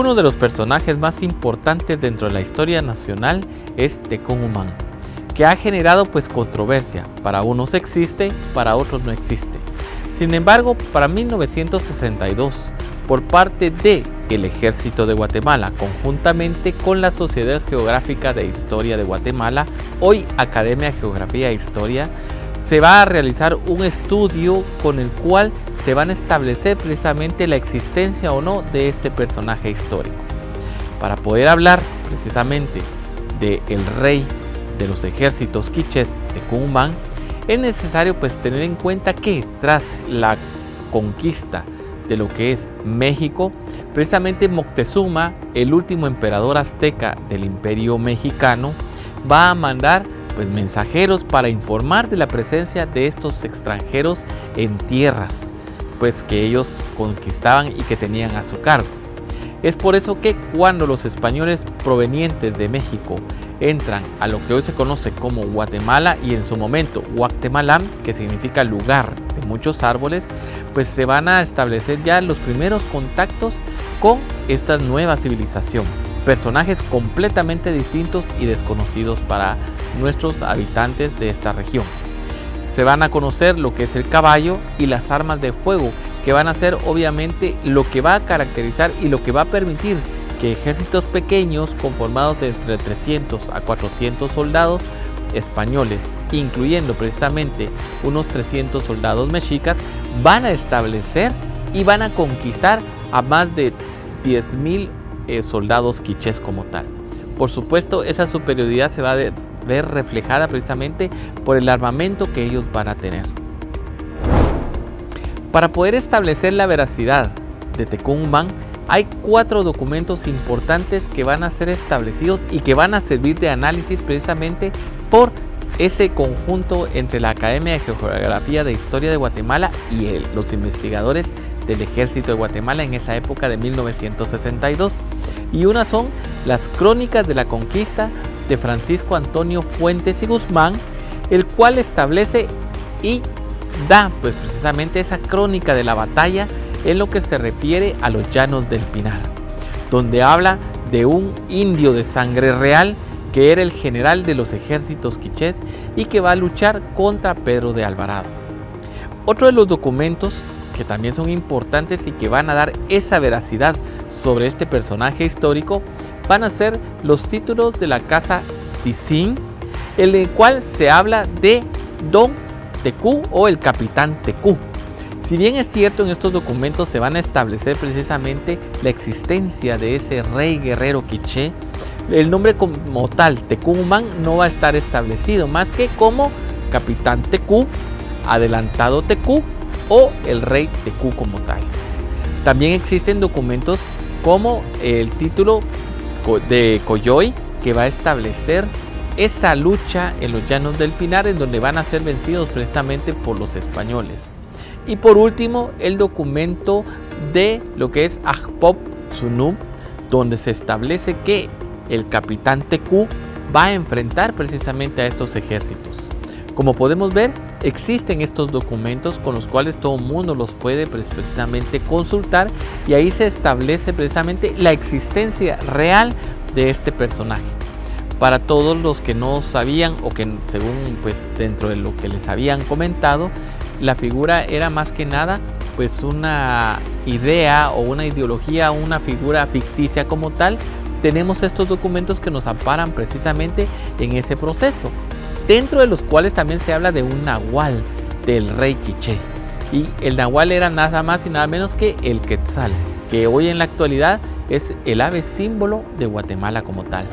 Uno de los personajes más importantes dentro de la historia nacional es Tecún Umán, que ha generado controversia. Para unos existe, para otros no existe. Sin embargo, para 1962, por parte del Ejército de Guatemala, conjuntamente con la Sociedad Geográfica de Historia de Guatemala, hoy Academia de Geografía e Historia, se va a realizar un estudio con el cual se van a establecer precisamente la existencia o no de este personaje histórico. Para poder hablar precisamente del rey de los ejércitos quichés, Tecún Umán, es necesario tener en cuenta que tras la conquista de lo que es México, precisamente Moctezuma, el último emperador azteca del Imperio Mexicano, va a mandar mensajeros para informar de la presencia de estos extranjeros en tierras que ellos conquistaban y que tenían a su cargo. Es por eso que cuando los españoles provenientes de México entran a lo que hoy se conoce como Guatemala y en su momento Guatemalán, que significa lugar de muchos árboles, se van a establecer ya los primeros contactos con esta nueva civilización. Personajes completamente distintos y desconocidos para nuestros habitantes de esta región. Se van a conocer lo que es el caballo y las armas de fuego, que van a ser obviamente lo que va a caracterizar y lo que va a permitir que ejércitos pequeños conformados de entre 300 a 400 soldados españoles, incluyendo precisamente unos 300 soldados mexicas, van a establecer y van a conquistar a más de 10,000 soldados quichés como tal. Por supuesto, esa superioridad se va a ver reflejada precisamente por el armamento que ellos van a tener. Para poder establecer la veracidad de Tecún Umán, hay 4 documentos importantes que van a ser establecidos y que van a servir de análisis precisamente por ese conjunto entre la Academia de Geografía de Historia de Guatemala y los investigadores del Ejército de Guatemala en esa época de 1962. Y una son las Crónicas de la Conquista de Francisco Antonio Fuentes y Guzmán, el cual establece y da precisamente esa crónica de la batalla en lo que se refiere a los Llanos del Pinar, donde habla de un indio de sangre real que era el general de los ejércitos quichés y que va a luchar contra Pedro de Alvarado. Otro de los documentos que también son importantes y que van a dar esa veracidad sobre este personaje histórico van a ser los títulos de la casa Tizín, en el cual se habla de Don Tecú o el Capitán Tecú. Si bien es cierto, en estos documentos se van a establecer precisamente la existencia de ese rey guerrero quiché, el nombre como tal, Tecún Umán, no va a estar establecido más que como Capitán Tecú, Adelantado Tecú o el Rey Tecú como tal. También existen documentos como el título de Coyoy, que va a establecer esa lucha en los Llanos del Pinar, en donde van a ser vencidos precisamente por los españoles. Y por último, el documento de lo que es Ajpop Sunub, donde se establece que el Capitán Tecú va a enfrentar precisamente a estos ejércitos. Como podemos ver, existen estos documentos con los cuales todo el mundo los puede precisamente consultar, y ahí se establece precisamente la existencia real de este personaje. Para todos los que no sabían o que según dentro de lo que les habían comentado, la figura era más que nada una idea o una ideología, una figura ficticia como tal. Tenemos estos documentos que nos amparan precisamente en ese proceso, dentro de los cuales también se habla de un nahual del rey quiché, y el nahual era nada más y nada menos que el quetzal, que hoy en la actualidad es el ave símbolo de Guatemala como tal.